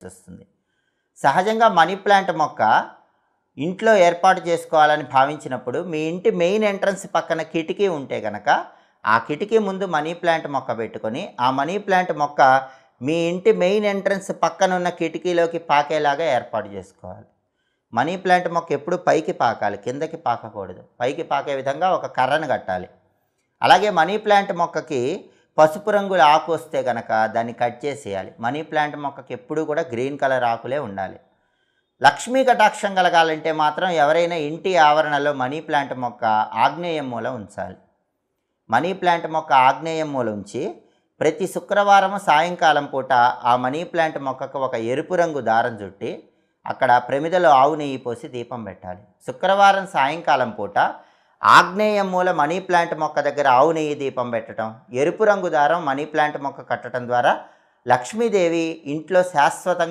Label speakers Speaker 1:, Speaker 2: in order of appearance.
Speaker 1: వస్తుంది. సహజంగా money plant మొక్క ఇంట్లో ఏర్పాటు చేసుకోవాలని భావించినప్పుడు మీ ఇంటి మెయిన్ ఎంట్రన్స్ పక్కన కిటికీ ఉంటే గనక ఆ కిటికీ ముందు మనీ ప్లాంట్ మొక్క పెట్టుకొని ఆ మనీ ప్లాంట్ మొక్క మీ ఇంటి మెయిన్ ఎంట్రన్స్ పక్కన ఉన్న కిటికీలోకి పాకేలాగా ఏర్పాటు చేసుకోవాలి. మనీ ప్లాంట్ మొక్క ఎప్పుడు పైకి పాకాలి, కిందకి పాకకూడదు. పైకి పాకే విధంగా ఒక కర్రను కట్టాలి. అలాగే మనీ ప్లాంట్ మొక్కకి పసుపు రంగుల ఆకు వస్తే కనుక దాన్ని కట్ చేసేయాలి. మనీ ప్లాంట్ మొక్కకి ఎప్పుడూ కూడా గ్రీన్ కలర్ ఆకులే ఉండాలి. లక్ష్మీ కటాక్షం కలగాలంటే మాత్రం ఎవరైనా ఇంటి ఆవరణలో మనీ ప్లాంట్ మొక్క ఆగ్నేయం మూల ఉంచాలి. మనీ ప్లాంట్ మొక్క ఆగ్నేయం మూల ఉంచి ప్రతి శుక్రవారం సాయంకాలం పూట ఆ మనీ ప్లాంట్ మొక్కకు ఒక ఎరుపు రంగు దారం చుట్టి అక్కడ ప్రమిదలో ఆవు నెయ్యి పోసి దీపం పెట్టాలి. శుక్రవారం సాయంకాలం పూట ఆగ్నేయం మూల మనీ ప్లాంట్ మొక్క దగ్గర ఆవు నెయ్యి దీపం పెట్టడం, ఎరుపు రంగు దారం మనీ ప్లాంట్ మొక్క కట్టడం ద్వారా లక్ష్మీదేవి ఇంట్లో శాశ్వతంగా